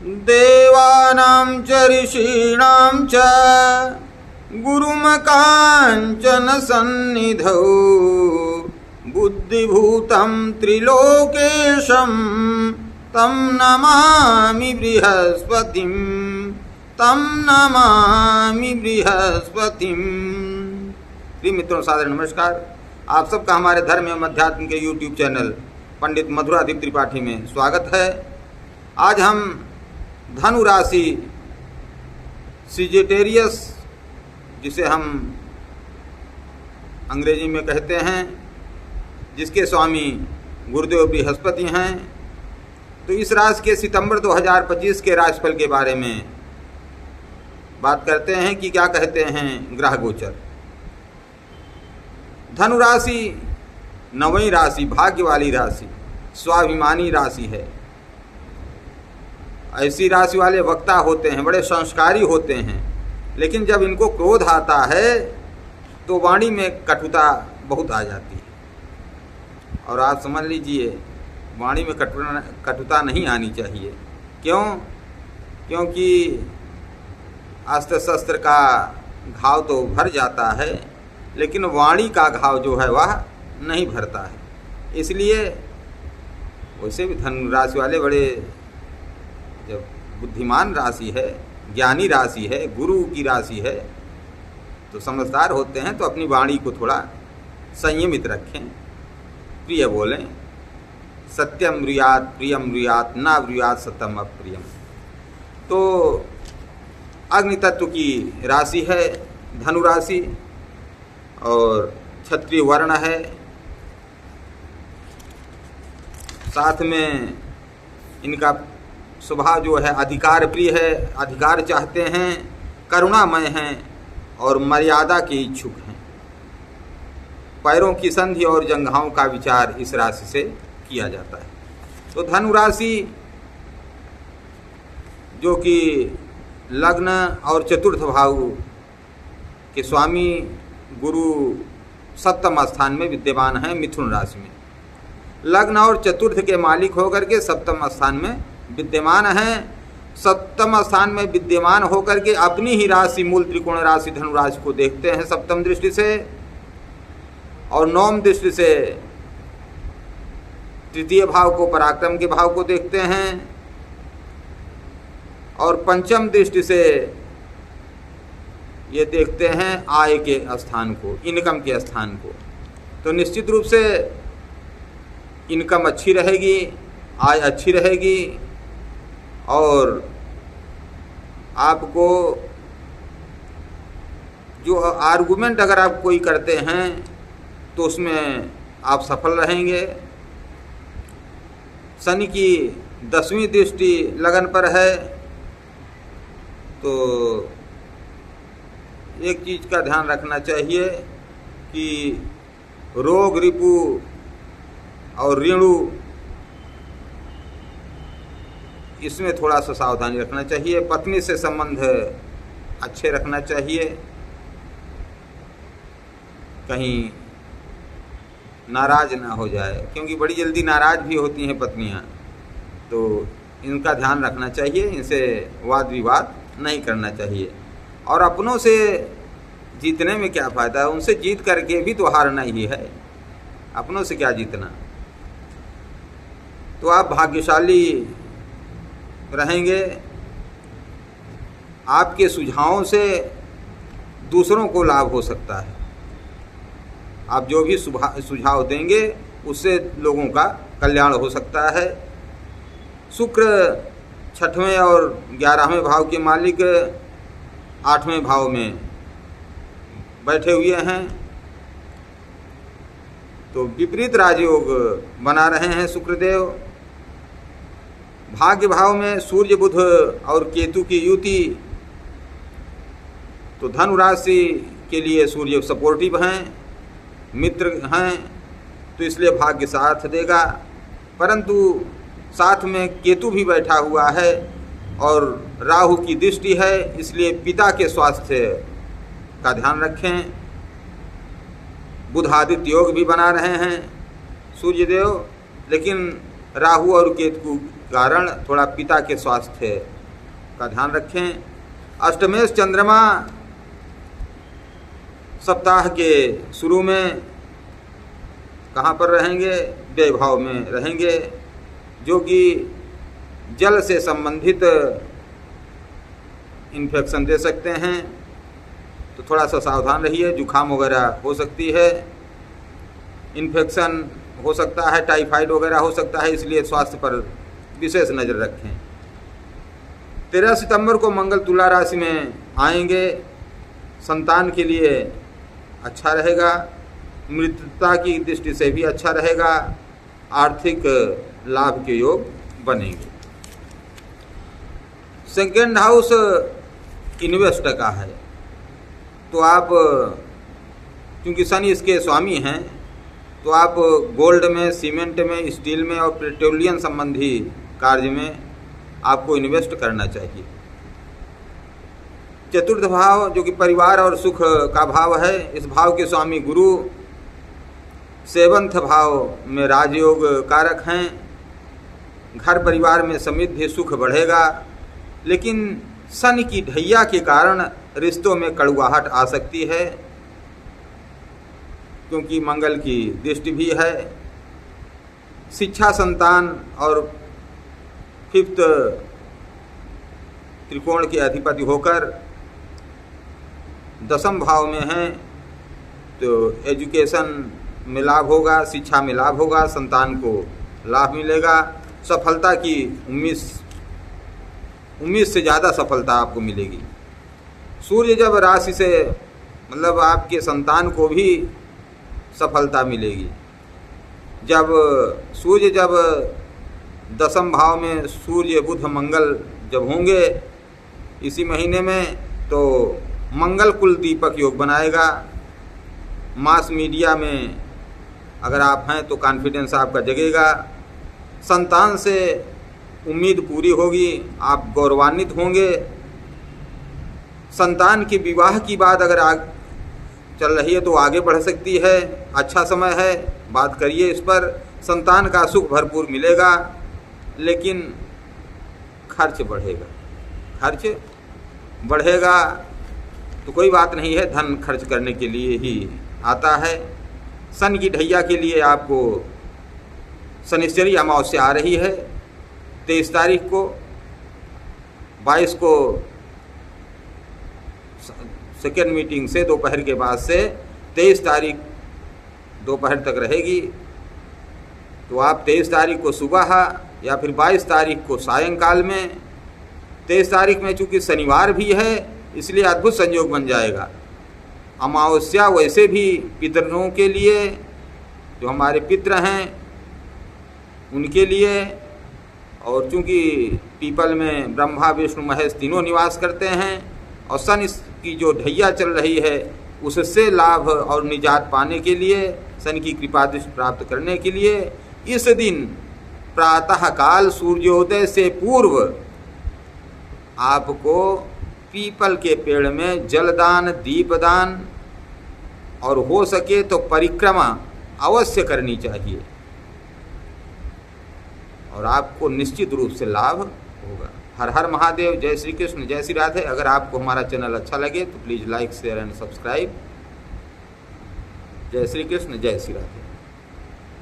देवानां च ऋषीणां च गुरुमकाञ्चन सन्निधौ बुद्धिभूतं त्रिलोकेशं तं नमामि बृहस्पतिं प्रिय मित्रों, सादर नमस्कार। आप सबका हमारे धर्म एवं अध्यात्म के YouTube चैनल पंडित मधुरादीप त्रिपाठी में स्वागत है। आज हम धनु राशि सिजिटेरियस, जिसे हम अंग्रेजी में कहते हैं, जिसके स्वामी गुरुदेव बृहस्पति हैं, तो इस राशि के सितंबर 2025 के राशिफल के बारे में बात करते हैं कि क्या कहते हैं ग्रह गोचर। धनु राशि नवीं राशि, भाग्य वाली राशि, स्वाभिमानी राशि है। ऐसी राशि वाले वक्ता होते हैं, बड़े संस्कारी होते हैं, लेकिन जब इनको क्रोध आता है तो वाणी में कटुता बहुत आ जाती है। और आप समझ लीजिए, वाणी में कटुता नहीं आनी चाहिए। क्यों? क्योंकि अस्त्र शस्त्र का घाव तो भर जाता है, लेकिन वाणी का घाव जो है वह नहीं भरता है। इसलिए वैसे भी धनु राशि वाले बड़े, जब बुद्धिमान राशि है, ज्ञानी राशि है, गुरु की राशि है, तो समझदार होते हैं, तो अपनी वाणी को थोड़ा संयमित रखें, प्रिय बोलें। सत्यम ब्रूयात् प्रियम ब्रूयात् न ब्रूयात् सत्यम अप्रियम। तो अग्नि तत्व की राशि है धनु राशि, और क्षत्रिय वर्ण है। साथ में इनका स्वभाव जो है अधिकार प्रिय है, अधिकार चाहते हैं, करुणामय हैं और मर्यादा के इच्छुक हैं। पैरों की संधि और जंघाओं का विचार इस राशि से किया जाता है। तो धनु राशि जो कि लग्न और चतुर्थ भाव के स्वामी गुरु सप्तम स्थान में विद्यमान है, मिथुन राशि में। लग्न और चतुर्थ के मालिक होकर के सप्तम स्थान में विद्यमान है। सप्तम स्थान में विद्यमान होकर के अपनी ही राशि, मूल त्रिकोण राशि धनु राशि को देखते हैं सप्तम दृष्टि से, और नवम दृष्टि से तृतीय भाव को, पराक्रम के भाव को देखते हैं, और पंचम दृष्टि से ये देखते हैं आय के स्थान को, इनकम के स्थान को। तो निश्चित रूप से इनकम अच्छी रहेगी, आय अच्छी रहेगी, और आपको जो आर्गुमेंट अगर आप कोई करते हैं तो उसमें आप सफल रहेंगे। शनि की 10वीं दृष्टि लगन पर है, तो एक चीज़ का ध्यान रखना चाहिए कि रोग, रिपु और ऋणु, इसमें थोड़ा सा सावधानी रखना चाहिए। पत्नी से संबंध अच्छे रखना चाहिए, कहीं नाराज ना हो जाए, क्योंकि बड़ी जल्दी नाराज भी होती हैं पत्नियां, तो इनका ध्यान रखना चाहिए। इनसे वाद विवाद नहीं करना चाहिए। और अपनों से जीतने में क्या फ़ायदा है, उनसे जीत करके भी तो हारना ही है, अपनों से क्या जीतना। तो आप भाग्यशाली रहेंगे। आपके सुझावों से दूसरों को लाभ हो सकता है। आप जो भी सुझाव देंगे उससे लोगों का कल्याण हो सकता है। शुक्र 6वें और 11वें भाव के मालिक 8वें भाव में बैठे हुए हैं, तो विपरीत राजयोग बना रहे हैं शुक्रदेव। भाग्य भाव में सूर्य, बुध और केतु की युति, तो धनु राशि के लिए सूर्य सपोर्टिव हैं, मित्र हैं, तो इसलिए भाग्य साथ देगा। परंतु साथ में केतु भी बैठा हुआ है और राहु की दृष्टि है, इसलिए पिता के स्वास्थ्य का ध्यान रखें। बुध आदित्य योग भी बना रहे हैं सूर्यदेव, लेकिन राहु और केतु कारण थोड़ा पिता के स्वास्थ्य का ध्यान रखें। अष्टमेश चंद्रमा सप्ताह के शुरू में कहाँ पर रहेंगे? व्यय भाव में रहेंगे, जो कि जल से संबंधित इन्फेक्शन दे सकते हैं, तो थोड़ा सा सावधान रहिए। जुखाम वगैरह हो सकती है, इन्फेक्शन हो सकता है, टाइफाइड वगैरह हो सकता है, इसलिए स्वास्थ्य पर विशेष नज़र रखें। 13 सितंबर को मंगल तुला राशि में आएंगे, संतान के लिए अच्छा रहेगा, मृतता की दृष्टि से भी अच्छा रहेगा, आर्थिक लाभ के योग बनेंगे। सेकेंड हाउस इन्वेस्ट का है, तो आप क्योंकि शनि इसके स्वामी हैं, तो आप गोल्ड में, सीमेंट में, स्टील में और पेट्रोलियम संबंधी कार्य में आपको इन्वेस्ट करना चाहिए। चतुर्थ भाव जो कि परिवार और सुख का भाव है, इस भाव के स्वामी गुरु 7वें भाव में राजयोग कारक हैं। घर परिवार में समृद्धि सुख बढ़ेगा, लेकिन शनि की ढैया के कारण रिश्तों में कड़वाहट आ सकती है, क्योंकि मंगल की दृष्टि भी है। शिक्षा, संतान और 5th त्रिकोण के अधिपति होकर 10वें भाव में हैं, तो एजुकेशन में लाभ होगा, शिक्षा में लाभ होगा, संतान को लाभ मिलेगा, सफलता की उम्मीद से ज़्यादा सफलता आपको मिलेगी। सूर्य जब राशि से मतलब आपके संतान को भी सफलता मिलेगी। जब सूर्य जब 10वें भाव में सूर्य बुध मंगल जब होंगे इसी महीने में, तो मंगल कुल दीपक योग बनाएगा। मास मीडिया में अगर आप हैं तो कॉन्फिडेंस आपका जगेगा, संतान से उम्मीद पूरी होगी, आप गौरवान्वित होंगे। संतान के विवाह की बात अगर चल रही है तो आगे बढ़ सकती है, अच्छा समय है, बात करिए इस पर। संतान का सुख भरपूर मिलेगा, लेकिन खर्च बढ़ेगा तो कोई बात नहीं है, धन खर्च करने के लिए ही आता है। सन की ढैया के लिए आपको शनिश्चरी अमावस्या आ रही है 23 तारीख को, 22 को सेकेंड मीटिंग से दोपहर के बाद से 23 तारीख दोपहर तक रहेगी। तो आप 23 तारीख को सुबह या फिर 22 तारीख को सायंकाल में, 23 तारीख में चूँकि शनिवार भी है इसलिए अद्भुत संयोग बन जाएगा। अमावस्या वैसे भी पितरों के लिए, जो हमारे पितृ हैं उनके लिए, और चूँकि पीपल में ब्रह्मा विष्णु महेश तीनों निवास करते हैं, और शनि की जो ढैया चल रही है उससे लाभ और निजात पाने के लिए, शनि की कृपा दृष्टि प्राप्त करने के लिए इस दिन प्रातः काल सूर्योदय से पूर्व आपको पीपल के पेड़ में जलदान, दीपदान और हो सके तो परिक्रमा अवश्य करनी चाहिए, और आपको निश्चित रूप से लाभ होगा। हर हर महादेव, जय श्री कृष्ण, जय श्री राधे। अगर आपको हमारा चैनल अच्छा लगे तो please like, share and subscribe. जय श्री कृष्ण, जय श्री राधे।